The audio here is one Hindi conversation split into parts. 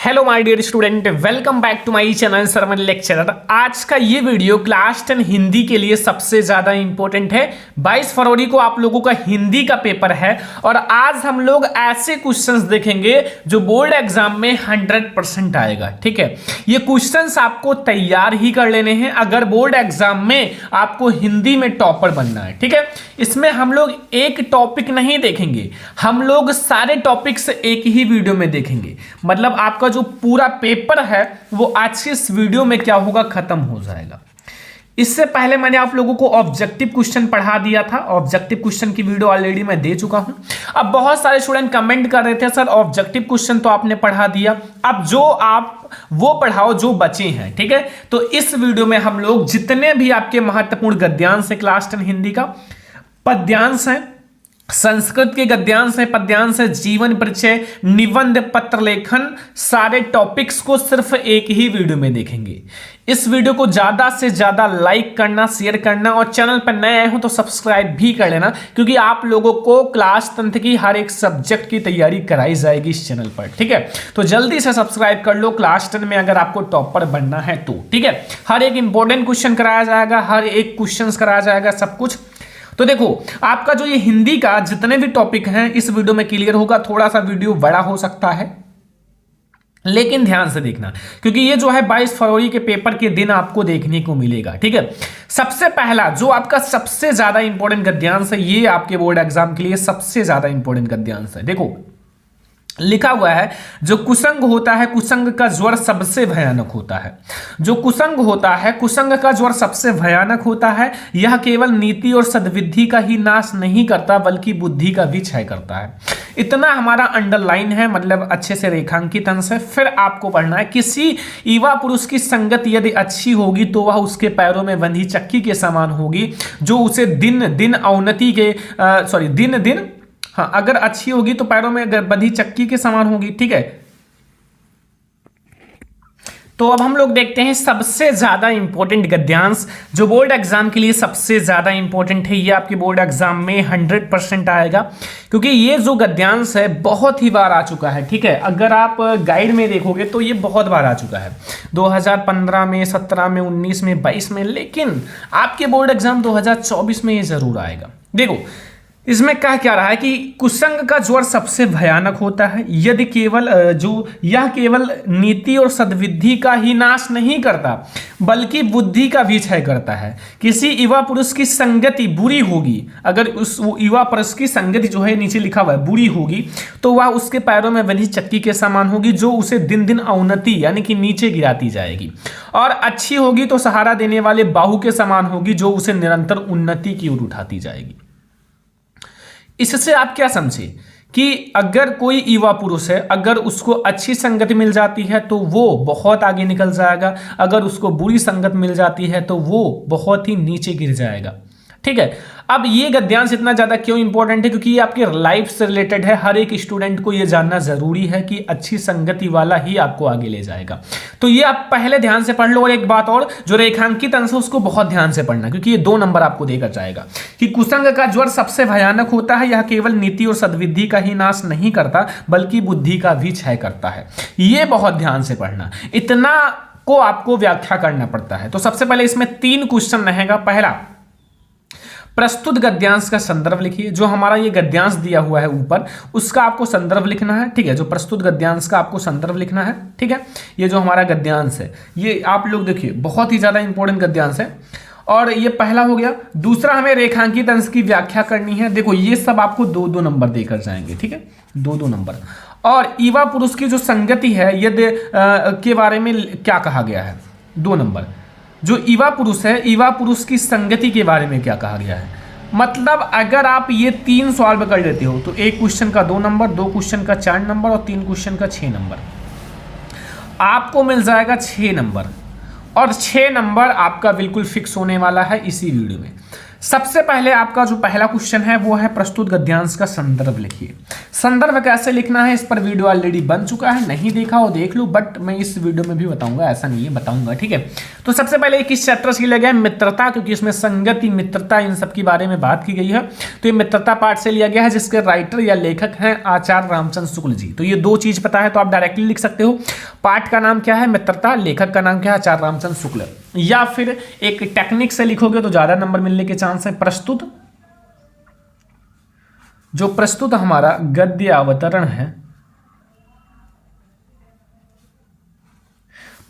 Hello my dear student, welcome back to my channel Sarman lecturer. आज का ये वीडियो क्लास 10 हिंदी के लिए सबसे ज़्यादा इंपॉर्टेंट है। 22 फरवरी को आप लोगों का हिंदी का पेपर है और आज हम लोग ऐसे क्वेश्चंस देखेंगे जो बोर्ड एग्जाम में 100% आएगा। ठीक है, ये क्वेश्चंस आपको तैयार ही कर लेने हैं अगर बोर्ड एग्जाम में आपको हिंदी में टॉपर बनना है। ठीक है, इसमें हम लोग एक टॉपिक नहीं देखेंगे, हम लोग सारे टॉपिक्स एक ही वीडियो में देखेंगे। मतलब आपका जो पूरा पेपर है वो आज के इस वीडियो में क्या होगा, खत्म हो जाएगा। इससे पहले मैंने आप लोगों को ऑब्जेक्टिव क्वेश्चन पढ़ा दिया था। ऑब्जेक्टिव क्वेश्चन की वीडियो ऑलरेडी मैं दे चुका हूं। अब बहुत सारे स्टूडेंट कमेंट कर रहे थे सर ऑब्जेक्टिव क्वेश्चन तो आपने पढ़ा दिया, अब जो आप वो पढ़ाओ जो बचे हैं। ठीक है, तो इस वीडियो में हम लोग जितने भी आपके महत्वपूर्ण गद्यांश है क्लास 10 हिंदी का, पद्यांश है, संस्कृत के गद्यांश है, पद्यांश है, जीवन परिचय, निबंध, पत्र लेखन, सारे टॉपिक्स को सिर्फ एक ही वीडियो में देखेंगे। इस वीडियो को ज्यादा से ज्यादा लाइक करना, शेयर करना और चैनल पर नए आए हो तो सब्सक्राइब भी कर लेना, क्योंकि आप लोगों को क्लास 10 की हर एक सब्जेक्ट की तैयारी कराई जाएगी इस चैनल पर। ठीक है, तो जल्दी से सब्सक्राइब कर लो क्लास 10 में अगर आपको टॉपर बनना है तो। ठीक है, हर एक इंपॉर्टेंट क्वेश्चन कराया जाएगा, हर एक क्वेश्चन कराया जाएगा, सब कुछ। तो देखो, आपका जो ये हिंदी का जितने भी टॉपिक हैं इस वीडियो में क्लियर होगा। थोड़ा सा वीडियो बड़ा हो सकता है लेकिन ध्यान से देखना, क्योंकि ये जो है 22 फरवरी के पेपर के दिन आपको देखने को मिलेगा। ठीक है, सबसे पहला जो आपका सबसे ज्यादा इंपॉर्टेंट गद्यांश है, ये आपके बोर्ड एग्जाम के लिए सबसे ज्यादा इंपॉर्टेंट गद्यांश है। देखो लिखा हुआ है, जो कुसंग होता है कुसंग का ज्वर सबसे भयानक होता है। जो कुसंग होता है कुसंग का ज्वर सबसे भयानक होता है। यह केवल नीति और सद्विधि का ही नाश नहीं करता बल्कि बुद्धि का भी क्षय करता है। इतना हमारा अंडरलाइन है, मतलब अच्छे से रेखांकित अंश है। फिर आपको पढ़ना है, किसी युवा पुरुष की संगत यदि अच्छी होगी तो वह उसके पैरों में बंधी चक्की के समान होगी, जो उसे दिन दिन अवनति के दिन दिन हाँ, अगर अच्छी होगी तो पैरों में अगर बंधी चक्की के समान होगी। ठीक है, तो अब हम लोग देखते हैं सबसे ज्यादा इंपॉर्टेंट गद्यांश जो बोर्ड एग्जाम के लिए सबसे ज्यादा इंपॉर्टेंट है। ये आपके बोर्ड एग्जाम में 100% आएगा, क्योंकि ये जो गद्यांश है बहुत ही बार आ चुका है। ठीक है, अगर आप गाइड में देखोगे तो ये बहुत बार आ चुका है, 2015 में, 17 में, 19 में, 22 में, लेकिन आपके बोर्ड एग्जाम 2024 में ये जरूर आएगा। देखो इसमें कह क्या रहा है कि कुसंग का ज्वर सबसे भयानक होता है, यदि यह केवल नीति और सद्विधि का ही नाश नहीं करता बल्कि बुद्धि का भी क्षय करता है। किसी युवा पुरुष की संगति बुरी होगी, अगर उस युवा पुरुष की संगति जो है नीचे लिखा हुआ है बुरी होगी, तो वह उसके पैरों में बंधी चक्की के समान होगी, जो उसे दिन दिन अवनति यानी कि नीचे गिराती जाएगी। और अच्छी होगी तो सहारा देने वाले बाहु के समान होगी, जो उसे निरंतर उन्नति की ओर उठाती जाएगी। इससे आप क्या समझे कि अगर कोई युवा पुरुष है, अगर उसको अच्छी संगत मिल जाती है तो वो बहुत आगे निकल जाएगा, अगर उसको बुरी संगत मिल जाती है तो वो बहुत ही नीचे गिर जाएगा। ठीक है, अब ये गद्यांश इतना ज्यादा क्यों इंपॉर्टेंट है, क्योंकि ये आपके लाइफ से रिलेटेड है। हर एक स्टूडेंट को ये जानना जरूरी है कि अच्छी संगति वाला ही आपको आगे ले जाएगा। तो ये आप पहले ध्यान से पढ़ लो। और एक बात और, जो रेखांकित अंश है उसको बहुत ध्यान से पढ़ना, क्योंकि ये 2 नंबर आपको देकर जाएगा कि कुसंग का ज्वर सबसे भयानक होता है, यह केवल नीति और सद्विधि का ही नाश नहीं करता बल्कि बुद्धि का भी क्षय करता है। ये बहुत ध्यान से पढ़ना, इतना को आपको व्याख्या करना पड़ता है। तो सबसे पहले इसमें 3 क्वेश्चन रहेगा। पहला, प्रस्तुत गद्यांश का संदर्भ लिखिए। जो हमारा ये गद्यांश दिया हुआ है ऊपर, उसका आपको संदर्भ लिखना है। ठीक है, जो प्रस्तुत गद्यांश का आपको संदर्भ लिखना है। ठीक है, ये जो हमारा गद्यांश है ये आप लोग देखिए बहुत ही ज्यादा इंपॉर्टेंट गद्यांश है। और ये पहला हो गया। दूसरा, हमें रेखांकित अंश की व्याख्या करनी है। देखो ये सब आपको 2-2 नंबर देकर जाएंगे। ठीक है, 2-2 नंबर। और युवा पुरुष की जो संगति है यदि के बारे में क्या कहा गया है, 2 नंबर। जो युवा पुरुष है, युवा पुरुष की संगति के बारे में क्या कहा गया है। मतलब अगर आप ये 3 सॉल्व कर लेते हो तो एक क्वेश्चन का 2 नंबर, 2 क्वेश्चन का 4 नंबर और 3 क्वेश्चन का 6 नंबर, आपको मिल जाएगा 6 नंबर। और 6 नंबर आपका बिल्कुल फिक्स होने वाला है इसी वीडियो में। सबसे पहले आपका जो पहला क्वेश्चन है वो है प्रस्तुत गद्यांश का संदर्भ लिखिए। संदर्भ कैसे लिखना है, इस पर वीडियो ऑलरेडी बन चुका है, नहीं देखा हो देख लो, बट मैं इस वीडियो में भी बताऊंगा, ऐसा नहीं है, बताऊंगा, ठीक है। तो सबसे पहले किस चैप्टर से लिया गया है, मित्रता, क्योंकि इसमें संगति, मित्रता, इन सब के बारे में बात की गई है। तो ये मित्रता पाठ से लिया गया है, जिसके राइटर या लेखक हैं आचार्य रामचंद्र शुक्ल जी। तो ये दो चीज पता है तो आप डायरेक्टली लिख सकते हो, पाठ का नाम क्या है मित्रता, लेखक का नाम क्या है आचार्य रामचंद्र शुक्ल। या फिर एक टेक्निक से लिखोगे तो ज्यादा नंबर मिलने के चांस है, प्रस्तुत, जो प्रस्तुत हमारा गद्य अवतरण है,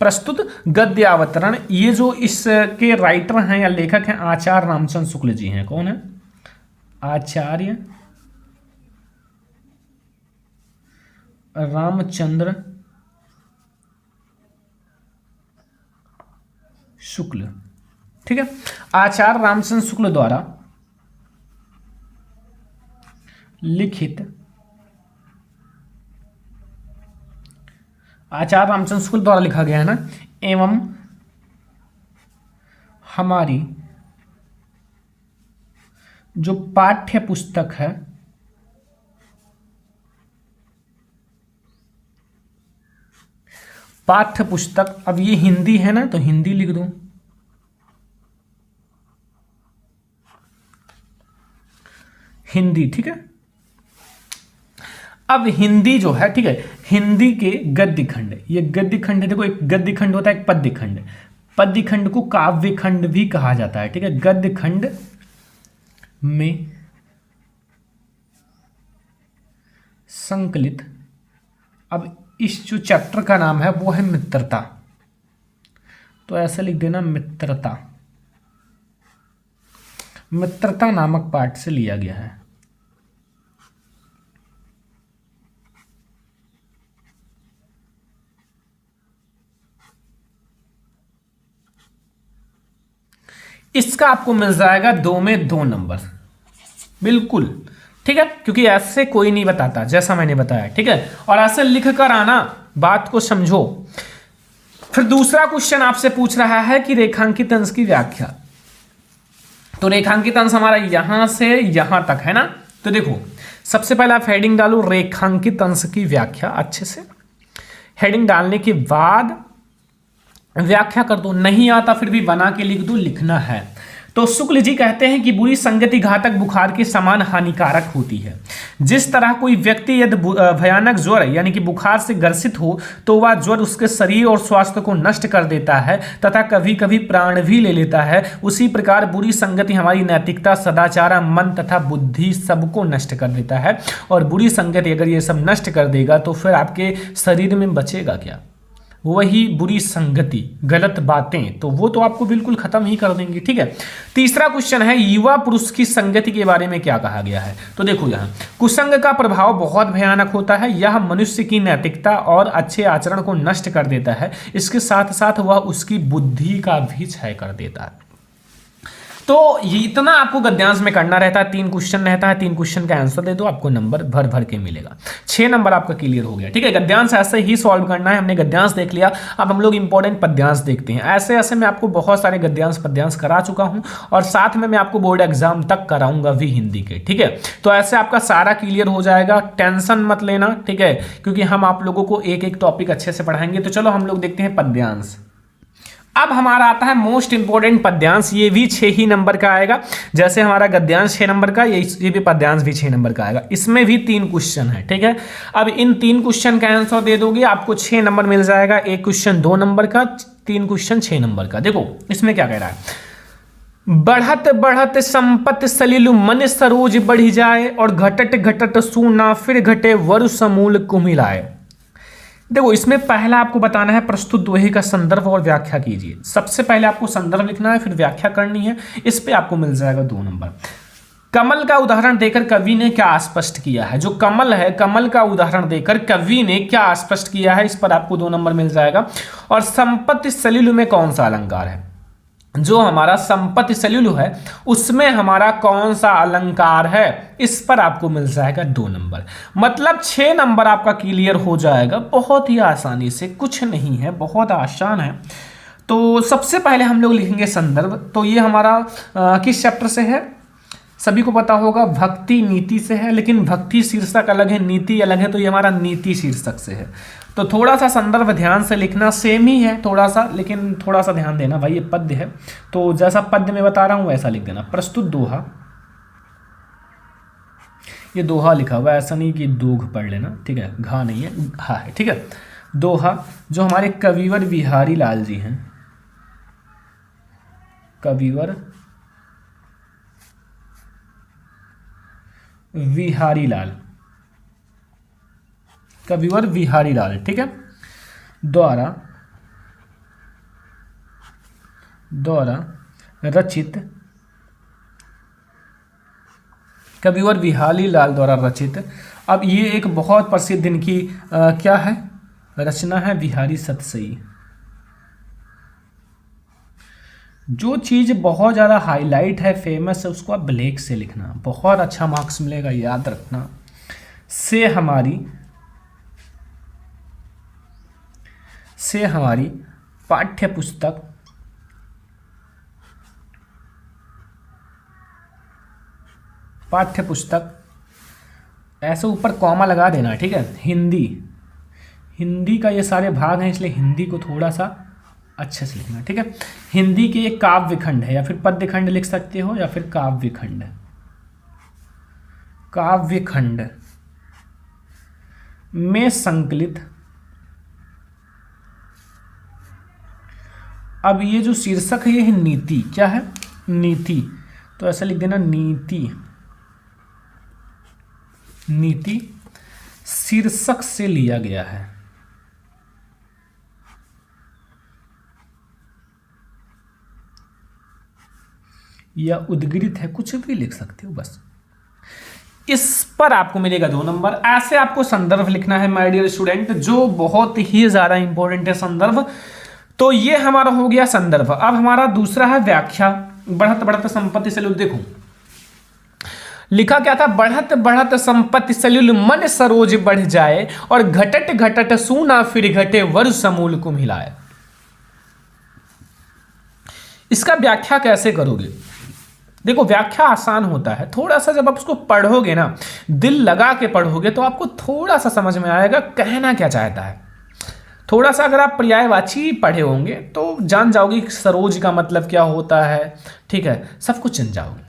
प्रस्तुत गद्य अवतरण, ये जो इसके राइटर हैं या लेखक हैं आचार्य रामचंद्र शुक्ल जी हैं। कौन है, आचार्य रामचंद्र शुक्ल, ठीक है। आचार्य रामचंद्र शुक्ल द्वारा लिखित, आचार्य रामचंद्र शुक्ल द्वारा लिखा गया है ना, एवं हमारी जो पाठ्य पुस्तक है, पाठ्य पुस्तक, अब ये हिंदी है ना तो हिंदी लिख दूं, हिंदी, ठीक है। अब हिंदी जो है, ठीक है, हिंदी के गद्य खंड, ये गद्य खंड है, देखो एक गद्य खंड होता है, एक पद्य खंड, पद्य खंड को काव्य खंड भी कहा जाता है, ठीक है। गद्य खंड में संकलित, अब इस जो चैप्टर का नाम है वो है मित्रता, तो ऐसे लिख देना मित्रता, मित्रता नामक पाठ से लिया गया है। इसका आपको मिल जाएगा 2 में 2 नंबर, बिल्कुल, ठीक है, क्योंकि ऐसे कोई नहीं बताता जैसा मैंने बताया, ठीक है। और ऐसे लिख कर आना, बात को समझो। फिर दूसरा क्वेश्चन आपसे पूछ रहा है कि रेखांकित अंश की व्याख्या। तो रेखांकित अंश हमारा यहां से यहां तक है ना, तो देखो सबसे पहले आप हेडिंग डालो रेखांकित अंश की व्याख्या, अच्छे से हेडिंग डालने के बाद व्याख्या कर दो, नहीं आता फिर भी बना के लिख दो, लिखना है। तो शुक्ल जी कहते हैं कि बुरी संगति घातक बुखार के समान हानिकारक होती है। जिस तरह कोई व्यक्ति यदि भयानक ज्वर यानी कि बुखार से ग्रसित हो तो वह ज्वर उसके शरीर और स्वास्थ्य को नष्ट कर देता है तथा कभी कभी प्राण भी ले लेता है, उसी प्रकार बुरी संगति हमारी नैतिकता, सदाचार, मन तथा बुद्धि सबको नष्ट कर देता है। और बुरी संगति अगर ये सब नष्ट कर देगा तो फिर आपके शरीर में बचेगा क्या, वही बुरी संगति, गलत बातें, तो वो तो आपको बिल्कुल खत्म ही कर देंगे, ठीक है। तीसरा क्वेश्चन है युवा पुरुष की संगति के बारे में क्या कहा गया है। तो देखो यहाँ कुसंग का प्रभाव बहुत भयानक होता है, यह मनुष्य की नैतिकता और अच्छे आचरण को नष्ट कर देता है, इसके साथ साथ वह उसकी बुद्धि का भी क्षय कर देता है। तो ये इतना आपको गद्यांश में करना रहता है, 3 क्वेश्चन रहता है, 3 क्वेश्चन का आंसर दे दो, आपको नंबर भर भर के मिलेगा, 6 नंबर आपका क्लियर हो गया, ठीक है। गद्यांश ऐसे ही सॉल्व करना है, हमने गद्यांश देख लिया, अब हम लोग इंपॉर्टेंट पद्यांश देखते हैं। ऐसे ऐसे मैं आपको बहुत सारे गद्यांश पद्यांश करा चुका हूं और साथ में मैं आपको बोर्ड एग्जाम तक कराऊंगा भी हिंदी के, ठीक है। तो ऐसे आपका सारा क्लियर हो जाएगा, टेंशन मत लेना, ठीक है, क्योंकि हम आप लोगों को एक एक टॉपिक अच्छे से पढ़ाएंगे। तो चलो हम लोग देखते हैं पद्यांश। अब हमारा आता है मोस्ट इंपोर्टेंट पद्यांश, ये भी 6 ही नंबर का आएगा, जैसे हमारा गद्यांश 6 नंबर का, ये भी पद्यांश भी 6 नंबर का आएगा। इसमें भी 3 क्वेश्चन है, ठीक है। अब इन 3 क्वेश्चन का आंसर दे दोगे आपको 6 नंबर मिल जाएगा, एक क्वेश्चन 2 नंबर का, 3 क्वेश्चन 6 नंबर का। देखो इसमें क्या कह रहा है, बढ़त बढ़त संपत्ति सलिल मन सरोज बढ़ी जाए और घटट घटट सूना फिर घटे वरु समूल कुमिलाए। देखो इसमें पहला आपको बताना है प्रस्तुत दोहे का संदर्भ और व्याख्या कीजिए। सबसे पहले आपको संदर्भ लिखना है, फिर व्याख्या करनी है, इस पे आपको मिल जाएगा 2 नंबर। कमल का उदाहरण देकर कवि ने क्या स्पष्ट किया है, जो कमल है, कमल का उदाहरण देकर कवि ने क्या स्पष्ट किया है, इस पर आपको 2 नंबर मिल जाएगा। और संपत्ति सलिल में कौन सा अलंकार है, जो हमारा संपत्ति सलिल है उसमें हमारा कौन सा अलंकार है, इस पर आपको मिल जाएगा 2 नंबर। मतलब 6 नंबर आपका क्लियर हो जाएगा बहुत ही आसानी से, कुछ नहीं है, बहुत आसान है। तो सबसे पहले हम लोग लिखेंगे संदर्भ। तो ये हमारा किस चैप्टर से है, सभी को पता होगा भक्ति नीति से है, लेकिन भक्ति शीर्षक अलग है, नीति अलग है, तो ये हमारा नीति शीर्षक से है। तो थोड़ा सा संदर्भ ध्यान से लिखना, सेम ही है थोड़ा सा, लेकिन थोड़ा सा ध्यान देना भाई, ये पद्य है तो जैसा पद्य में बता रहा हूँ वैसा लिख देना। प्रस्तुत दोहा, ये दोहा लिखा हुआ है, ऐसा नहीं कि दोघ पढ़ लेना, ठीक है, घा नहीं है, हा है, ठीक है। दोहा जो हमारे कविवर बिहारी लाल जी हैं, कविवर बिहारी लाल, कविवर बिहारी लाल, ठीक है, द्वारा रचित, कविवर बिहारी लाल द्वारा रचित। अब ये एक बहुत प्रसिद्ध इनकी क्या है रचना है, बिहारी सतसई। जो चीज़ बहुत ज़्यादा हाईलाइट है, फेमस है, उसको आप ब्लैक से लिखना, बहुत अच्छा मार्क्स मिलेगा, याद रखना। से हमारी पाठ्य पुस्तक ऐसे ऊपर कॉमा लगा देना, ठीक है। हिंदी का ये सारे भाग हैं, इसलिए हिंदी को थोड़ा सा अच्छे से लिखना, ठीक है। हिंदी के एक काव्य खंड है, या फिर पद्य खंड लिख सकते हो, या फिर काव्य खंड में संकलित। अब ये जो शीर्षक है ये है नीति, क्या है, नीति, तो ऐसा लिख देना नीति शीर्षक से लिया गया है। या उद्गृत है, कुछ भी लिख सकते हो बस। इस पर आपको मिलेगा 2 नंबर। ऐसे आपको संदर्भ लिखना है माय डियर स्टूडेंट, जो बहुत ही ज्यादा इंपॉर्टेंट है संदर्भ। तो ये हमारा हो गया संदर्भ। अब हमारा दूसरा है व्याख्या। बढ़त बढ़त संपत्ति सैल्यूल, देखो लिखा क्या था, बढ़त बढ़त संपत्ति सैल्यूल मन सरोज बढ़ जाए, और घटट घटट सूना फिर घटे वर समूल को मिलाए। इसका व्याख्या कैसे करोगे? देखो व्याख्या आसान होता है, थोड़ा सा जब आप उसको पढ़ोगे ना, दिल लगा के पढ़ोगे, तो आपको थोड़ा सा समझ में आएगा कहना क्या चाहता है। थोड़ा सा अगर आप पर्यायवाची पढ़े होंगे तो जान जाओगे सरोज का मतलब क्या होता है, ठीक है, सब कुछ जान जाओगे।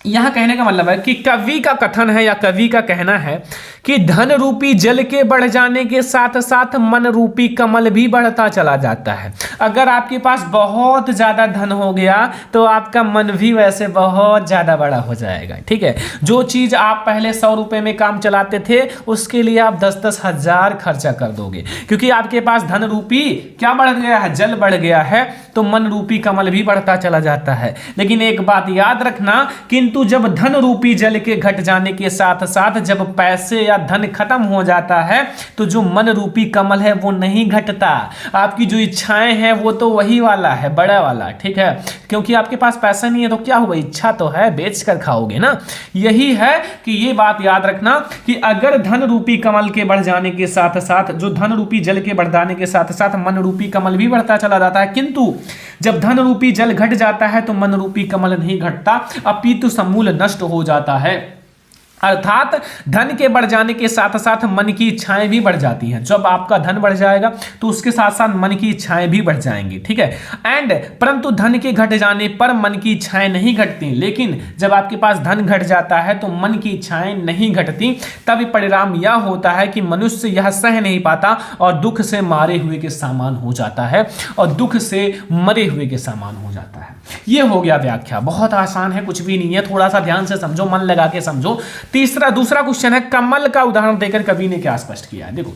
यहां कहने का मतलब है कि कवि का कथन है या कवि का कहना है कि धन रूपी जल के बढ़ जाने के साथ साथ मन रूपी कमल भी बढ़ता चला जाता है। अगर आपके पास बहुत ज़्यादा धन हो गया तो आपका मन भी वैसे बहुत ज़्यादा बड़ा हो जाएगा, ठीक है। जो चीज़ आप पहले 100 रुपये में काम चलाते थे उसके लिए आप 10-10 हज़ार खर्चा कर दोगे, क्योंकि आपके पास धन रूपी क्या बढ़ गया है, जल बढ़ गया है, तो मन रूपी कमल भी बढ़ता चला जाता है। लेकिन एक बात याद रखना, किंतु जब धन रूपी जल के घट जाने के साथ साथ जब पैसे या धन खत्म हो जाता है तो जो मन रूपी कमल है वो नहीं घटता। आपकी जो इच्छाएं हैं वो तो वही वाला है, बड़ा वाला, ठीक है। क्योंकि आपके पास पैसा नहीं है तो क्या हुआ, इच्छा तो है, बेच कर खाओगे ना। यही है कि ये बात याद रखना कि अगर धन रूपी कमल के बढ़ जाने के साथ साथ, जो धन रूपी जल के बढ़ जाने के साथ साथ मन रूपी कमल भी बढ़ता चला जाता है, किंतु जब धन रूपी जल घट जाता है तो मन रूपी कमल नहीं घटता, अपितु समूल नष्ट हो जाता है। अर्थात धन के बढ़ जाने के साथ साथ मन की इच्छाएं भी बढ़ जाती हैं। जब आपका धन बढ़ जाएगा तो उसके साथ साथ मन की इच्छाएं भी बढ़ जाएंगी, ठीक है। एंड परंतु धन के घट जाने पर मन की इच्छाएं नहीं घटती, लेकिन जब आपके पास धन घट जाता है तो मन की इच्छाएं नहीं घटती। तब परिणाम यह होता है कि मनुष्य यह सह नहीं पाता और दुख से मारे हुए के समान हो जाता है, और दुख से मरे हुए के समान हो जाता है। यह हो गया व्याख्या, बहुत आसान है, कुछ भी नहीं है, थोड़ा सा ध्यान से समझो, मन लगा के समझो। दूसरा क्वेश्चन है, कमल का उदाहरण देकर कवि ने क्या स्पष्ट किया है। देखो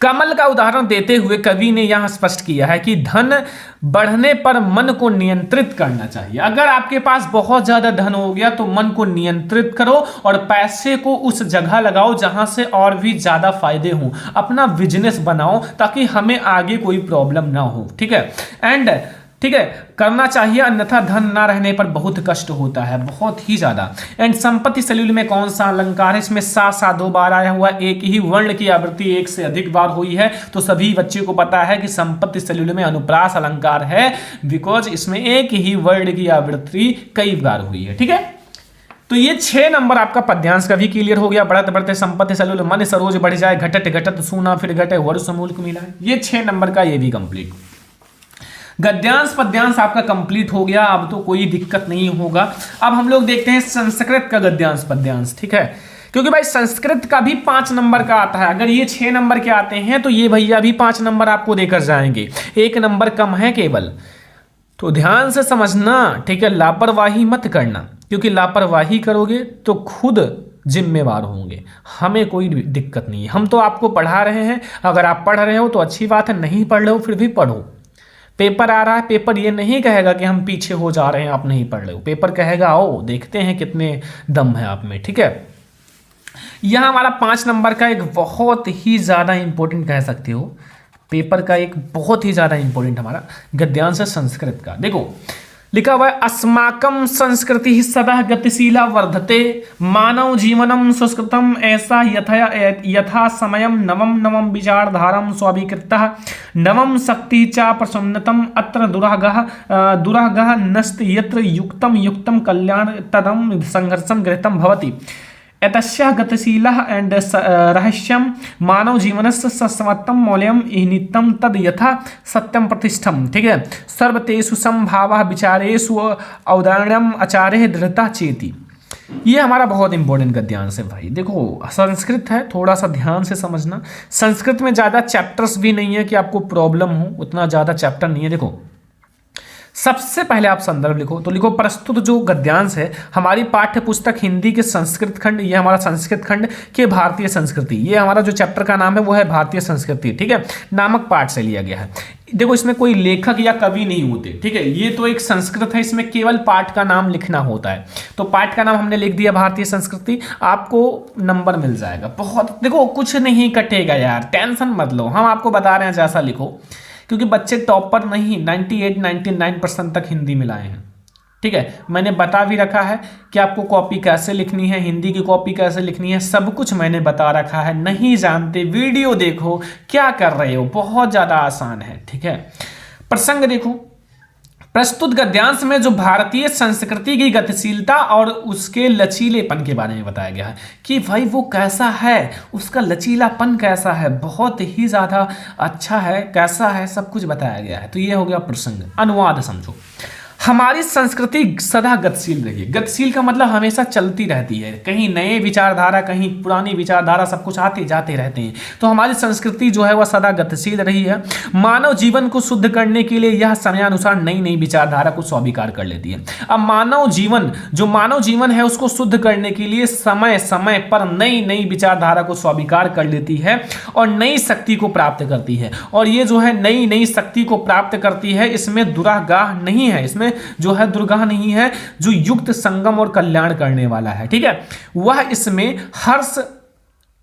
कमल का उदाहरण देते हुए कवि ने यहां स्पष्ट किया है कि धन बढ़ने पर मन को नियंत्रित करना चाहिए। अगर आपके पास बहुत ज्यादा धन हो गया तो मन को नियंत्रित करो और पैसे को उस जगह लगाओ जहां से और भी ज्यादा फायदे हों। अपना बिजनेस बनाओ ताकि हमें आगे कोई प्रॉब्लम ना हो, ठीक है। एंड ठीक है, करना चाहिए, अन्यथा धन ना रहने पर बहुत कष्ट होता है, बहुत ही ज्यादा। एंड संपत्ति सैल्यूल में कौन सा अलंकार है? इसमें सा सा 2 बार आया हुआ, एक ही वर्ण की आवृत्ति एक से अधिक बार हुई है, तो सभी बच्चे को पता है कि संपत्ति सैल्यूल में अनुप्रास अलंकार है, बिकॉज इसमें एक ही वर्ण की आवृत्ति कई बार हुई है। ठीक है, तो ये 6 नंबर आपका पद्यांश का भी क्लियर हो गया। बढ़त बढ़ते संपत्ति सैल्यूल मन सरोज बढ़ जाए, घटत घटत सूना फिर घटे वर्ष मूल्य मिला है। ये 6 नंबर का ये भी कंप्लीट। गद्यांश पद्यांश आपका कंप्लीट हो गया, अब तो कोई दिक्कत नहीं होगा। अब हम लोग देखते हैं संस्कृत का गद्यांश पद्यांश। ठीक है, क्योंकि भाई संस्कृत का भी 5 नंबर का आता है। अगर ये 6 नंबर के आते हैं तो ये भैया भी 5 नंबर आपको देकर जाएंगे, 1 नंबर कम है केवल। तो ध्यान से समझना, ठीक है, लापरवाही मत करना, क्योंकि लापरवाही करोगे तो खुद जिम्मेवार होंगे, हमें कोई दिक्कत नहीं है। हम तो आपको पढ़ा रहे हैं, अगर आप पढ़ रहे हो तो अच्छी बात है, नहीं पढ़ रहे हो फिर भी पढ़ो। पेपर आ रहा है, पेपर ये नहीं कहेगा कि हम पीछे हो जा रहे हैं, आप नहीं पढ़ रहे हो। पेपर कहेगा आओ देखते हैं कितने दम है आप में। ठीक है, यह हमारा 5 नंबर का एक बहुत ही ज़्यादा इंपॉर्टेंट कह सकते हो, पेपर का एक बहुत ही ज़्यादा इंपॉर्टेंट हमारा गद्यांश है संस्कृत का। देखो लिखा हुआ है, अस्माकं संस्कृति सदा गतिशीला वर्धते, मानव जीवनम सुस्कृतम ऐसा यथा समयम नवम नवम विचारधारम स्वाभिकृतः नवम शक्ति चा प्रसन्नतम अत्र दुरागः नस्त यत्र युक्तम युक्तम कल्याण तदम संघर्षम गृहीतम भवति। एतस्याः गतिशीलः एंड रहस्यम मानव जीवनस्य सस्मत्तम मौल्यम नित्यम तद यथा सत्यम प्रतिष्ठम। ठीक है, सर्वतेषु संभावः विचारेषु औदार्यम आचार्य दृढ़ता चेति। ये हमारा बहुत इंपॉर्टेंट गद्यांश है भाई। देखो संस्कृत है, थोड़ा सा ध्यान से समझना। संस्कृत में ज़्यादा चैप्टर्स भी नहीं है कि आपको प्रॉब्लम हो, उतना ज़्यादा चैप्टर नहीं है। देखो सबसे पहले आप संदर्भ लिखो, तो लिखो प्रस्तुत जो गद्यांश है हमारी पाठ्य पुस्तक हिंदी के संस्कृत खंड, ये हमारा संस्कृत खंड के भारतीय संस्कृति, ये हमारा जो चैप्टर का नाम है वो है भारतीय संस्कृति, ठीक है, नामक पाठ से लिया गया है। देखो इसमें कोई लेखक या कवि नहीं होते, ठीक है, ये तो एक संस्कृत है, इसमें केवल पाठ का नाम लिखना होता है। तो पाठ का नाम हमने लिख दिया भारतीय संस्कृति, आपको नंबर मिल जाएगा। बहुत देखो कुछ नहीं कटेगा यार, टेंशन मत लो, हम आपको बता रहे हैं जैसा लिखो, क्योंकि बच्चे टॉपर नहीं 98-99% तक हिंदी में लाए हैं। ठीक है, मैंने बता भी रखा है कि आपको कॉपी कैसे लिखनी है, हिंदी की कॉपी कैसे लिखनी है, सब कुछ मैंने बता रखा है। नहीं जानते वीडियो देखो, क्या कर रहे हो, बहुत ज़्यादा आसान है। ठीक है, प्रसंग देखो, प्रस्तुत गद्यांश में जो भारतीय संस्कृति की गतिशीलता और उसके लचीलेपन के बारे में बताया गया है कि भाई वो कैसा है, उसका लचीलापन कैसा है, बहुत ही ज़्यादा अच्छा है, कैसा है, सब कुछ बताया गया है। तो ये हो गया प्रसंग। अनुवाद समझो, हमारी संस्कृति सदा गतिशील रही है। गतिशील का मतलब हमेशा चलती रहती है, कहीं नए विचारधारा कहीं पुरानी विचारधारा, सब कुछ आते जाते रहते हैं। तो हमारी संस्कृति जो है वह सदा गतिशील रही है। मानव जीवन को शुद्ध करने के लिए यह समयानुसार नई नई विचारधारा को स्वीकार कर लेती है। अब मानव जीवन है उसको शुद्ध करने के लिए समय समय पर नई नई विचारधारा को स्वीकार कर लेती है और नई शक्ति को प्राप्त करती है। और ये जो है नई नई शक्ति को प्राप्त करती है, इसमें दुरागाह नहीं है, इसमें जो है दुर्गाह नहीं है, जो युक्त संगम और कल्याण करने वाला है। ठीक है, वह इसमें हर्ष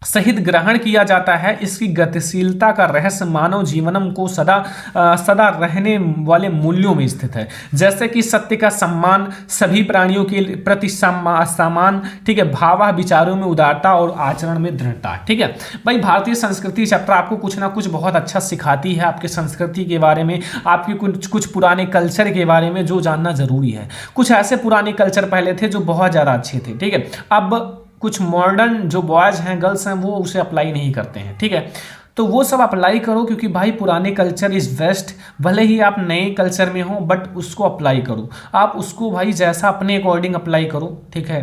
सहित ग्रहण किया जाता है। इसकी गतिशीलता का रहस्य मानव जीवनम को सदा रहने वाले मूल्यों में स्थित है, जैसे कि सत्य का सम्मान, सभी प्राणियों के प्रति सम्मान, ठीक है, भाव विचारों में उदारता और आचरण में दृढ़ता। ठीक है भाई, भारतीय संस्कृति चैप्टर आपको कुछ ना कुछ बहुत अच्छा सिखाती है, आपके संस्कृति के बारे में, आपके कुछ पुराने कल्चर के बारे में जो जानना जरूरी है। कुछ ऐसे पुराने कल्चर पहले थे जो बहुत ज़्यादा अच्छे थे। ठीक है, अब कुछ मॉडर्न जो बॉयज़ हैं, गर्ल्स हैं, वो उसे अप्लाई नहीं करते हैं। ठीक है, तो वो सब अप्लाई करो, क्योंकि भाई पुराने कल्चर इज़ बेस्ट। भले ही आप नए कल्चर में हो बट उसको अप्लाई करो, आप उसको भाई जैसा अपने अकॉर्डिंग अप्लाई करो। ठीक है,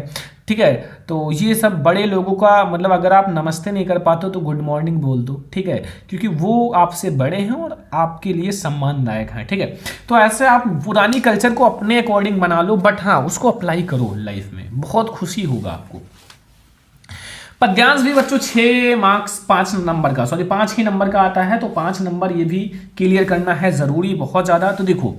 ठीक है, तो ये सब बड़े लोगों का मतलब, अगर आप नमस्ते नहीं कर पाते हो तो गुड मॉर्निंग बोल दो। ठीक है, क्योंकि वो आपसे बड़े हैं और आपके लिए सम्मानदायक हैं। ठीक है, तो ऐसे आप पुरानी कल्चर को अपने अकॉर्डिंग बना लो, बट हाँ उसको अप्लाई करो लाइफ में, बहुत खुशी होगा आपको। पद्यांश भी बच्चों 6 मार्क्स 5 नंबर का, सॉरी 5 ही नंबर का आता है, तो 5 नंबर ये भी क्लियर करना है ज़रूरी, बहुत ज़्यादा। तो देखो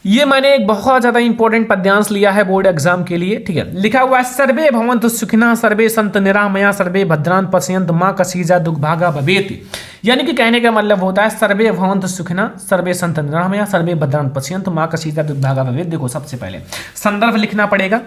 ये मैंने एक बहुत ज़्यादा इंपॉर्टेंट पद्यांश लिया है बोर्ड एग्जाम के लिए। ठीक है, लिखा हुआ है, सर्वे भवन्तु सुखिनः सर्वे सन्तु निरामया सर्वे भद्रान् पश्यन्तु माँ कसीजा दुर्भागा भवेत्। यानी कि कहने का मतलब होता है सर्वे भवन्तु सुखिनः सर्वे सन्तु निरामया सर्वे भद्राणि पश्यन्तु माँ कशीदा दुर्भागा भवेत्। देखो सबसे पहले संदर्भ लिखना पड़ेगा।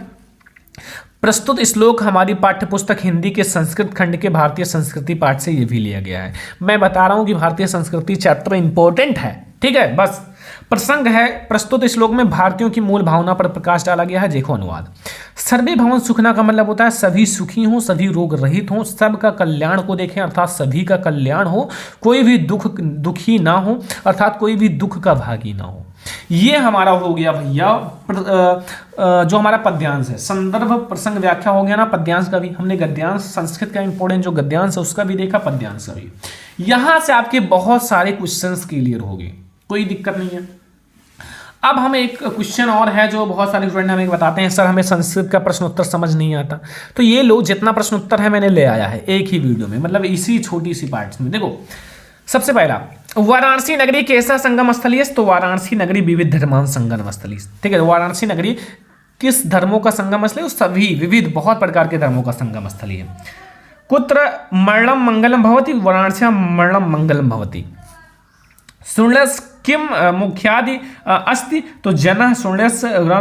प्रस्तुत श्लोक हमारी पाठ्यपुस्तक हिंदी के संस्कृत खंड के भारतीय संस्कृति पाठ से ये भी लिया गया है। मैं बता रहा हूँ कि भारतीय संस्कृति चैप्टर इंपॉर्टेंट है, ठीक है। बस प्रसंग है, प्रस्तुत श्लोक में भारतीयों की मूल भावना पर प्रकाश डाला गया है। देखो अनुवाद। सर्वे भवन्तु सुखिनः का मतलब होता है सभी सुखी हों, सभी रोग रहित हों, सबका कल्याण को देखें अर्थात सभी का कल्याण हो, कोई भी दुखी ना हो अर्थात कोई भी दुख का भागी ना हो। ये हमारा हो गया भैया जो हमारा पद्यांश है। संदर्भ प्रसंग व्याख्या हो गया ना पद्यांश का भी। हमने गद्यांश संस्कृत का इंपॉर्टेंट जो गद्यांश है उसका भी देखा, पद्यांश का भी। यहां से आपके बहुत सारे क्वेश्चंस क्लियर हो गए, कोई दिक्कत नहीं है। अब हमें एक क्वेश्चन और है जो बहुत सारे स्टूडेंट हमें बताते हैं सर हमें संस्कृत का प्रश्न उत्तर समझ नहीं आता। तो ये लो जितना प्रश्न उत्तर है मैंने ले आया है एक ही वीडियो में, मतलब इसी छोटी सी पार्ट्स में। देखो सबसे पहला वाराणसी नगरी कैसा संगम स्थली है? तो वाराणसी नगरी विविध धर्मान संगम स्थली, ठीक है। वाराणसी नगरी किस धर्मों का संगम स्थली है? सभी विविध बहुत प्रकार के धर्मों का संगम स्थली है। कुत्र मरणम मंगलम भवति? वाराणसी मरणम मंगलम भवति। सुण्यस किम मुख्यादि अस्ति? तो जनः सुण्यस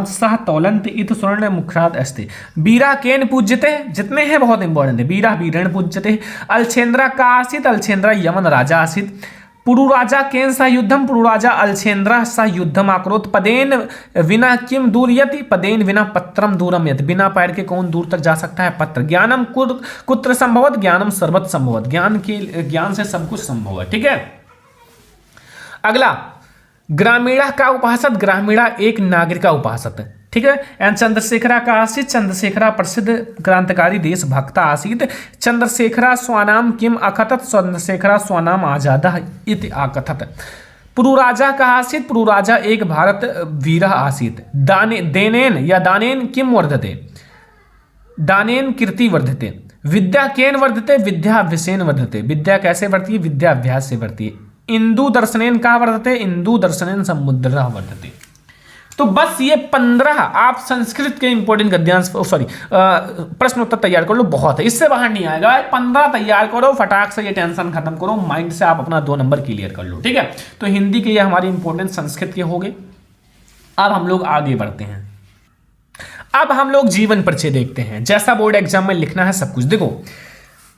सह तौलन्ति इत सुण्य मुख्याद अस्ति। बीरा केन पूज्यते? जितने हैं बहुत इंपॉर्टेंट है। बीरा बीरेण पूज्यते। अलछेन्द्रा का आसीत? अलछेन्द्रा यमन राजा आसीत। पुरुराजा केन सह युद्धम? पुरुराजा अलछेन्द्रा सह युद्धम आकरोत। पदेन विना किम दूर यति? पदेन विना पत्रम दूरम यति। बिना पैर के कौन दूर तक जा सकता है? पत्र। ज्ञानम कुत्र संभवत? ज्ञानम सर्वत्र संभवत। ज्ञान से सब कुछ संभव है, ठीक है। अगला ग्रामीणा का उपासक? ग्रामीणा एक नागरिका उपासक, ठीक है। एंड चंद्रशेखरा का आसीत? चंद्रशेखरा प्रसिद्ध क्रांतिकारी देशभक्ता आसीत। चंद्रशेखरा स्वानाम किम अकथत? चंद्रशेखरा स्वानाम आजादा इति अकथत। पुरुराजा का आसीत? पुरुराजा एक भारत वीरा आसीत। देनेन या दानेन किम वर्धते? दानेन कीर्ति वर्धते। विद्या केन वर्धते? विद्या अभ्यासेन वर्धते। विद्या कैसे बढ़ती है? विद्या अभ्यास से बढ़ती है। इंदु दर्शनेन कहाँ वर्धते? इंदु दर्शनेन समुद्र वर्धते। तो बस ये 15 आप संस्कृत के इंपॉर्टेंट गद्यांश प्रश्न उत्तर तैयार कर लो, बहुत है, इससे बाहर नहीं आएगा। 15 तैयार करो फटाक से, ये टेंशन खत्म करो, माइंड से आप अपना 2 नंबर क्लियर कर लो, ठीक है। तो हिंदी के ये हमारे इंपॉर्टेंट संस्कृत के हो गए। अब हम लोग आगे बढ़ते हैं। अब हम लोग जीवन परिचय देखते हैं, जैसा बोर्ड एग्जाम में लिखना है सब कुछ। देखो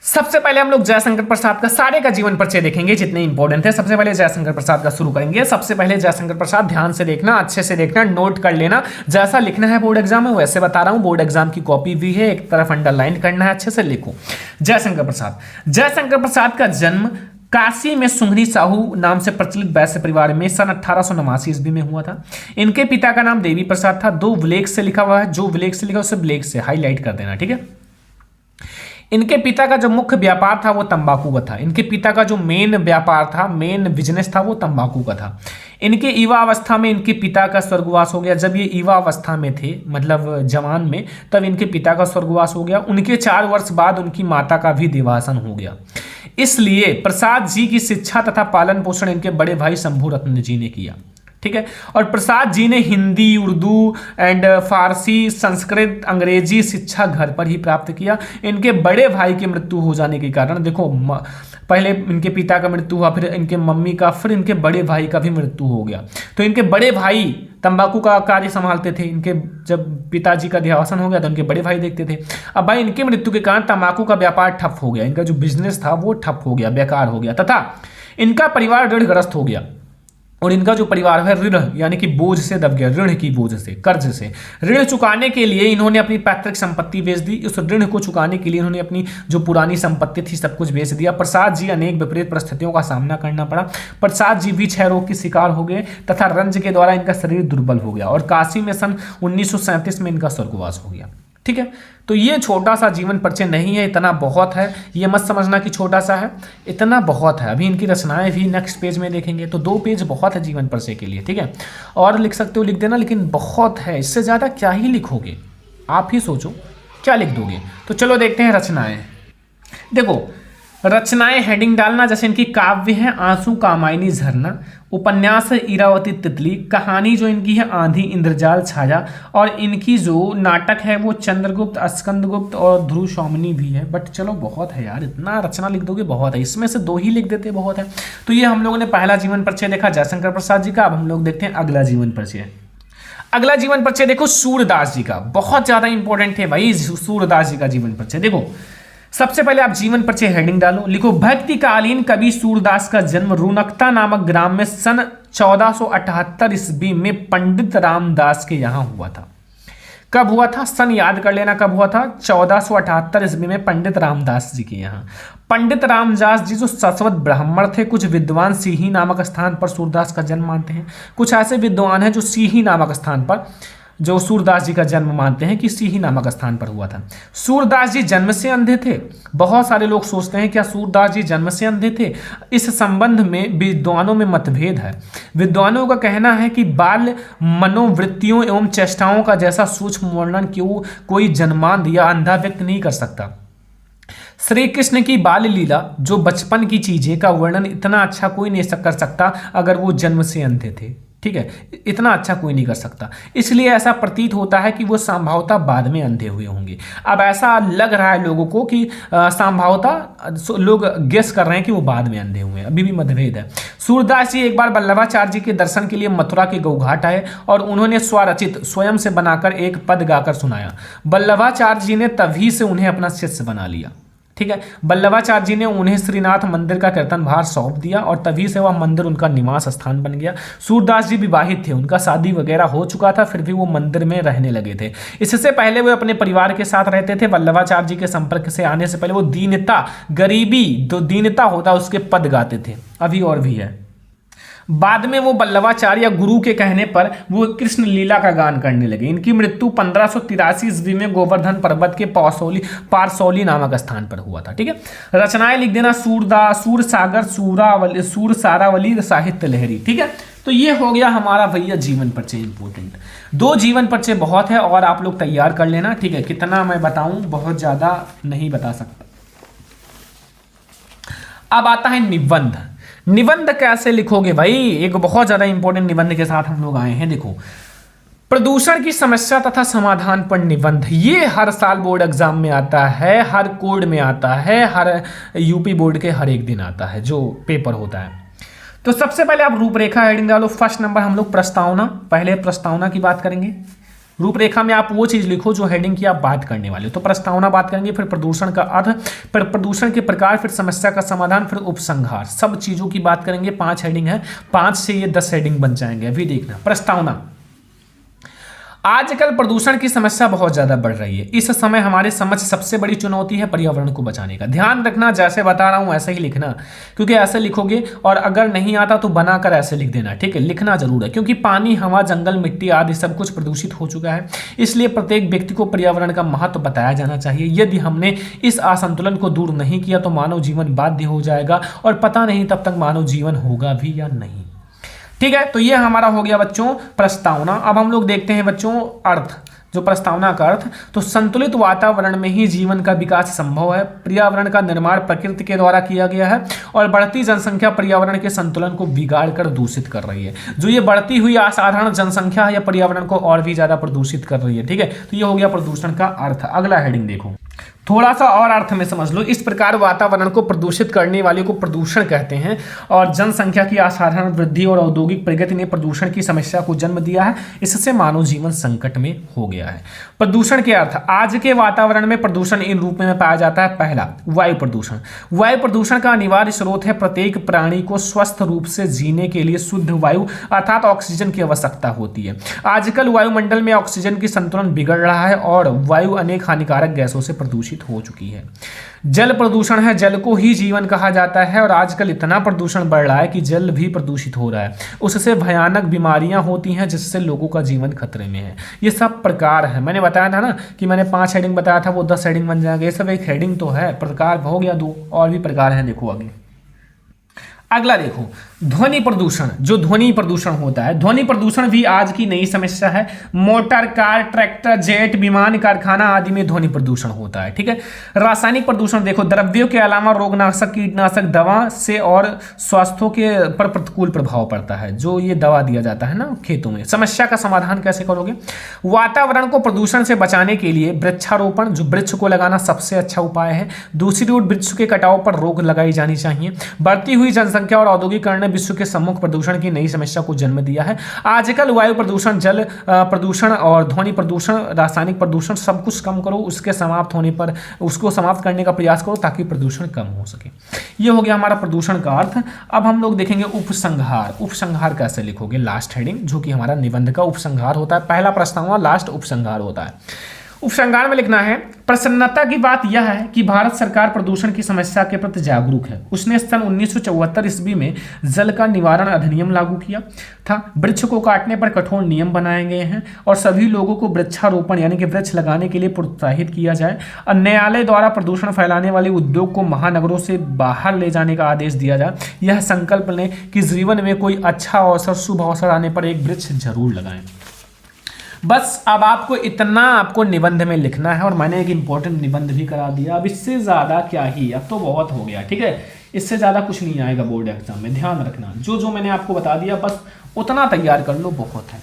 सबसे पहले हम लोग जयशंकर प्रसाद का सारे का जीवन परिचय देखेंगे जितने इंपॉर्टेंट है। सबसे पहले जयशंकर प्रसाद का शुरू करेंगे। सबसे पहले जयशंकर प्रसाद, ध्यान से देखना, अच्छे से देखना, नोट कर लेना, जैसा लिखना है बोर्ड एग्जाम में वैसे बता रहा हूं। बोर्ड एग्जाम की कॉपी भी है, एक तरफ अंडरलाइन करना है, अच्छे से लिखो। जयशंकर प्रसाद। जयशंकर प्रसाद का जन्म काशी में सुंघनी साहू नाम से प्रचलित वैश्य परिवार में सन 1889 ईस्वी में हुआ था। इनके पिता का नाम देवी प्रसाद था। 2 ब्लैक से लिखा हुआ है, जो ब्लैक से लिखा उसे ब्लैक से हाईलाइट कर देना, ठीक है। इनके पिता का जो मुख्य व्यापार था वो तंबाकू का था। इनके पिता का जो मेन व्यापार था, मेन बिजनेस था, वो तंबाकू का था। इनके युवा अवस्था में इनके पिता का स्वर्गवास हो गया। जब ये युवा अवस्था में थे, मतलब जवान में, तब इनके पिता का स्वर्गवास हो गया। उनके 4 वर्ष बाद उनकी माता का भी देहांत हो गया। इसलिए प्रसाद जी की शिक्षा तथा पालन पोषण इनके बड़े भाई शंभू रत्न जी ने किया, ठीक है। और प्रसाद जी ने हिंदी, उर्दू एंड फारसी, संस्कृत, अंग्रेजी शिक्षा घर पर ही प्राप्त किया। इनके बड़े भाई की मृत्यु हो जाने के कारण, देखो पहले इनके पिता का मृत्यु हुआ, फिर इनके मम्मी का, फिर इनके बड़े भाई का भी मृत्यु हो गया। तो इनके बड़े भाई तंबाकू का कार्य संभालते थे। इनके जब पिताजी का देहांत हो गया तो इनके बड़े भाई देखते थे। अब भाई इनकी मृत्यु के कारण तंबाकू का व्यापार ठप हो गया। इनका जो बिजनेस था वो ठप हो गया, बेकार हो गया, तथा इनका परिवार ऋणग्रस्त हो गया। और इनका जो परिवार है ऋण यानी कि बोझ से दब गया, ऋण की बोझ से, कर्ज से। ऋण चुकाने के लिए इन्होंने अपनी पैतृक संपत्ति बेच दी। उस ऋण को चुकाने के लिए इन्होंने अपनी जो पुरानी संपत्ति थी सब कुछ बेच दिया। प्रसाद जी अनेक विपरीत परिस्थितियों का सामना करना पड़ा। प्रसाद जी भी क्षय रोग के शिकार हो गए तथा रंज के द्वारा इनका शरीर दुर्बल हो गया और काशी में सन 1937 में इनका स्वर्गवास हो गया, ठीक है। तो ये छोटा सा जीवन परिचय नहीं है, इतना बहुत है। ये मत समझना कि छोटा सा है, इतना बहुत है। अभी इनकी रचनाएं भी नेक्स्ट पेज में देखेंगे, तो 2 पेज बहुत है जीवन परिचय के लिए, ठीक है। और लिख सकते हो लिख देना, लेकिन बहुत है, इससे ज़्यादा क्या ही लिखोगे, आप ही सोचो क्या लिख दोगे। तो चलो देखते हैं रचनाएं। देखो रचनाएं हेडिंग डालना, जैसे इनकी काव्य है आंसू कामायनी झरना, उपन्यास है इरावती तितली, कहानी जो इनकी है आंधी इंद्रजाल छाया, और इनकी जो नाटक है वो चंद्रगुप्त, स्कंदगुप्त और ध्रुव सौमनी भी है। बट चलो बहुत है यार, इतना रचना लिख दोगे बहुत है, इसमें से 2 ही लिख देते बहुत है। तो ये हम लोगों ने पहला जीवन परिचय देखा जयशंकर प्रसाद जी का। अब हम लोग देखते हैं अगला जीवन परिचय। अगला जीवन परिचय देखो सूरदास जी का, बहुत ज्यादा इंपॉर्टेंट है भाई सूरदास जी का जीवन परिचय। देखो सबसे पहले आप जीवन परिचय हेडिंग डालो, लिखो भक्तिकालीन कवि सूरदास का जन्म रुनकता नामक ग्राम में सन 1478 ईस्वी में पंडित रामदास के यहाँ हुआ था। कब हुआ था, सन याद कर लेना कब हुआ था, 1478 ईस्वी में पंडित रामदास जी के यहाँ। पंडित रामदास जी जो शाश्वत ब्राह्मण थे, कुछ विद्वान सीही नामक स्थान पर सूरदास का जन्म मानते हैं, कुछ ऐसे विद्वान हैं जो सीही नामक स्थान पर जो सूरदास जी का जन्म मानते हैं कि सीही नामक स्थान पर हुआ था। सूरदास जी जन्म से अंधे थे। बहुत सारे लोग सोचते हैं क्या सूरदास जी जन्म से अंधे थे। इस संबंध में विद्वानों में मतभेद है। विद्वानों का कहना है कि बाल मनोवृत्तियों एवं चेष्टाओं का जैसा सूक्ष्म वर्णन क्यों कोई जन्मांध या अंधा व्यक्त नहीं कर सकता। श्री कृष्ण की बाल लीला जो बचपन की चीजें का वर्णन इतना अच्छा कोई नहीं कर सकता अगर वो जन्म से अंधे थे। ठीक है, इतना अच्छा कोई नहीं कर सकता, इसलिए ऐसा प्रतीत होता है कि वो संभवतः बाद में अंधे हुए होंगे। अब ऐसा लग रहा है लोगों को कि संभवतः लोग गेस कर रहे हैं कि वो बाद में अंधे हुए हैं, अभी भी मतभेद है। सूरदास जी एक बार वल्लभाचार्य जी के दर्शन के लिए मथुरा के गौघाट आए और उन्होंने स्वरचित स्वयं से बनाकर एक पद गाकर सुनाया। वल्लभाचार्य जी ने तभी से उन्हें अपना शिष्य बना लिया। ठीक है, वल्लभाचार्य जी ने उन्हें श्रीनाथ मंदिर का कीर्तन भार सौंप दिया और तभी से वह मंदिर उनका निवास स्थान बन गया। सूरदास जी विवाहित थे, उनका शादी वगैरह हो चुका था, फिर भी वो मंदिर में रहने लगे थे। इससे पहले वो अपने परिवार के साथ रहते थे। वल्लभाचार्य जी के संपर्क से आने से पहले वो दीनता, गरीबी जो दीनता होता उसके पद गाते थे, अभी और भी है। बाद में वो वल्लभाचार्य या गुरु के कहने पर वो कृष्ण लीला का गान करने लगे। इनकी मृत्यु 1583 ईस्वी में गोवर्धन पर्वत के पारसौली नामक स्थान पर हुआ था। ठीक है, रचनाएं लिख देना सूरदास, सूरसागर, सूरसारावली, साहित्य लहरी। ठीक है, तो ये हो गया हमारा भैया जीवन परिचय इंपोर्टेंट। 2 जीवन परिचय बहुत है और आप लोग तैयार कर लेना। ठीक है, कितना मैं बताऊं, बहुत ज्यादा नहीं बता सकता। अब आता है निबंध। निबंध कैसे लिखोगे भाई, एक बहुत ज्यादा इंपॉर्टेंट निबंध के साथ हम लोग आए हैं। देखो, प्रदूषण की समस्या तथा समाधान पर निबंध, ये हर साल बोर्ड एग्जाम में आता है, हर कोड में आता है, हर यूपी बोर्ड के हर एक दिन आता है जो पेपर होता है। तो सबसे पहले आप रूपरेखा हेडिंग डालो। फर्स्ट नंबर हम लोग प्रस्तावना, पहले प्रस्तावना की बात करेंगे। रूपरेखा में आप वो चीज लिखो जो हेडिंग की आप बात करने वाले हो। तो प्रस्तावना बात करेंगे, फिर प्रदूषण का अर्थ, फिर प्रदूषण के प्रकार, फिर समस्या का समाधान, फिर उपसंहार, सब चीजों की बात करेंगे। 5 हेडिंग है, 5 से ये 10 हेडिंग बन जाएंगे। अभी देखना प्रस्तावना। आजकल प्रदूषण की समस्या बहुत ज्यादा बढ़ रही है। इस समय हमारे समझ सबसे बड़ी चुनौती है पर्यावरण को बचाने का। ध्यान रखना, जैसे बता रहा हूं ऐसे ही लिखना, क्योंकि ऐसे लिखोगे और अगर नहीं आता तो बनाकर ऐसे लिख देना। ठीक है, लिखना जरूर है, क्योंकि पानी, हवा, जंगल, मिट्टी आदि सब कुछ प्रदूषित हो चुका है। इसलिए प्रत्येक व्यक्ति को पर्यावरण का महत्व बताया जाना चाहिए। यदि हमने इस असंतुलन को दूर नहीं किया तो मानव जीवन बाध्य हो जाएगा और पता नहीं तब तक मानव जीवन होगा भी या नहीं। ठीक है, तो ये हमारा हो गया बच्चों प्रस्तावना। अब हम लोग देखते हैं बच्चों अर्थ, जो प्रस्तावना का अर्थ। तो संतुलित वातावरण में ही जीवन का विकास संभव है। पर्यावरण का निर्माण प्रकृति के द्वारा किया गया है और बढ़ती जनसंख्या पर्यावरण के संतुलन को बिगाड़ कर दूषित कर रही है। जो ये बढ़ती हुई असाधारण जनसंख्या है, या पर्यावरण को और भी ज्यादा प्रदूषित कर रही है। ठीक है, तो ये हो गया प्रदूषण का अर्थ। अगला हेडिंग देखो, थोड़ा सा और अर्थ में समझ लो। इस प्रकार वातावरण को प्रदूषित करने वाले को प्रदूषण कहते हैं और जनसंख्या की असाधारण वृद्धि और औद्योगिक प्रगति ने प्रदूषण की समस्या को जन्म दिया है। इससे मानव जीवन संकट में हो गया है। प्रदूषण के अर्थ, आज के वातावरण में प्रदूषण इन रूप में पाया जाता है। पहला, वायु प्रदूषण। वायु प्रदूषण का अनिवार्य स्रोत है। प्रत्येक प्राणी को स्वस्थ रूप से जीने के लिए शुद्ध वायु अर्थात ऑक्सीजन की आवश्यकता होती है। आजकल वायुमंडल में ऑक्सीजन की संतुलन बिगड़ रहा है और वायु अनेक हानिकारक गैसों से प्रदूषित हो चुकी है। जल प्रदूषण है। जल को ही जीवन कहा जाता है और आजकल इतना प्रदूषण बढ़ रहा है कि जल भी प्रदूषित हो रहा है। उससे भयानक बीमारियां होती हैं जिससे लोगों का जीवन खतरे में है। ये सब प्रकार है। मैंने बताया था ना कि मैंने 5 हेडिंग बताया था, वो 10 हेडिंग बन जाएंगे। ये सब एक हेडिंग तो है, प्रकार हो गया 2 और भी प्रकार हैं। देखो आगे, अगला देखो ध्वनि प्रदूषण, जो ध्वनि प्रदूषण होता है, ध्वनि प्रदूषण भी आज की नई समस्या है। मोटर, कार, ट्रैक्टर, जेट, विमान, कारखाना आदि में ध्वनि प्रदूषण होता है। ठीक है। रासायनिक प्रदूषण देखो, द्रव्यों के अलावा रोगनाशक, कीटनाशक दवा से और स्वास्थ्य के पर प्रतिकूल प्रभाव पड़ता है। जो ये दवा दिया जाता है ना खेतों में। समस्या का समाधान कैसे करोगे? वातावरण को प्रदूषण से बचाने के लिए वृक्षारोपण, जो वृक्ष को लगाना सबसे अच्छा उपाय है। दूसरी ओर वृक्ष के कटाव पर रोक लगाई जानी चाहिए। बढ़ती हुई जनसंख्या और औद्योगिकरण विश्व के सम्मुख प्रदूषण की नई समस्या को जन्म दिया है। आजकल वायु प्रदूषण, जल प्रदूषण और ध्वनि प्रदूषण, रासायनिक प्रदूषण सब कुछ कम करो। उसके समाप्त होने पर उसको समाप्त करने का प्रयास करो ताकि प्रदूषण कम हो सके। ये हो गया हमारा प्रदूषण का अर्थ। अब हम लोग देखेंगे उपसंहार। उपसंहार कैसे लिखोगे? लास्ट हेडिंग, जो कि हमारा निबंध का उपसंहार होता है। पहला प्रस्तावना, लास्ट उपसंहार होता है। उपसंहार में लिखना है, प्रसन्नता की बात यह है कि भारत सरकार प्रदूषण की समस्या के प्रति जागरूक है। उसने सन 1974 ईस्वी में जल का निवारण अधिनियम लागू किया था। वृक्ष को काटने पर कठोर नियम बनाए गए हैं और सभी लोगों को वृक्षारोपण यानी कि वृक्ष लगाने के लिए प्रोत्साहित किया जाए। और न्यायालय द्वारा प्रदूषण फैलाने वाले उद्योग को महानगरों से बाहर ले जाने का आदेश दिया जाए। यह संकल्प लें कि जीवन में कोई अच्छा अवसर, शुभ अवसर आने पर एक वृक्ष जरूर लगाएं। बस अब आपको इतना आपको निबंध में लिखना है और मैंने एक इंपॉर्टेंट निबंध भी करा दिया। अब इससे ज़्यादा क्या ही, अब तो बहुत हो गया। ठीक है, इससे ज़्यादा कुछ नहीं आएगा बोर्ड एग्जाम में। ध्यान रखना, जो जो मैंने आपको बता दिया बस उतना तैयार कर लो, बहुत है।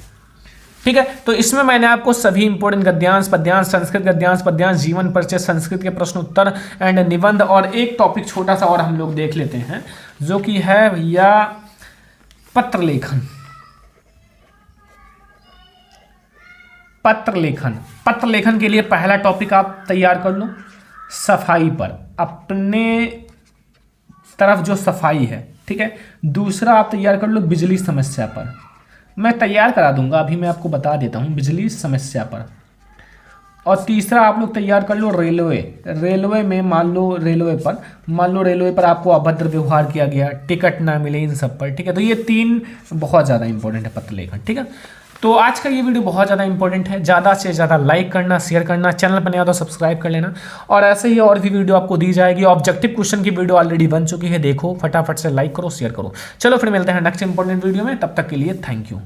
ठीक है, तो इसमें मैंने आपको सभी इंपॉर्टेंट गद्यांश, पद्यांश, संस्कृत गद्यांश, पद्यांश, जीवन परिचय, संस्कृत के प्रश्न उत्तर एंड निबंध, और एक टॉपिक छोटा सा और हम लोग देख लेते हैं जो कि है भैया पत्र लेखन। पत्र लेखन, पत्र लेखन के लिए पहला टॉपिक आप तैयार कर लो सफाई पर, अपने तरफ जो सफाई है। ठीक है, दूसरा आप तैयार कर लो बिजली समस्या पर। मैं तैयार करा दूंगा, अभी मैं आपको बता देता हूँ बिजली समस्या पर। और तीसरा आप लोग तैयार कर लो रेलवे। रेलवे में मान लो रेलवे पर आपको अभद्र व्यवहार किया गया, टिकट ना मिले, इन सब पर। ठीक है, तो ये तीन बहुत ज़्यादा इंपॉर्टेंट है पत्र लेखन। ठीक है, तो आज का ये वीडियो बहुत ज़्यादा इंपॉर्टेंट है। ज़्यादा से ज़्यादा लाइक करना, शेयर करना, चैनल पर नया तो सब्सक्राइब कर लेना। और ऐसे ही और भी वीडियो आपको दी जाएगी। ऑब्जेक्टिव क्वेश्चन की वीडियो ऑलरेडी बन चुकी है, देखो फटाफट से लाइक करो, शेयर करो। चलो फिर मिलते हैं नेक्स्ट इंपॉर्टेंट वीडियो में, तब तक के लिए थैंक यू।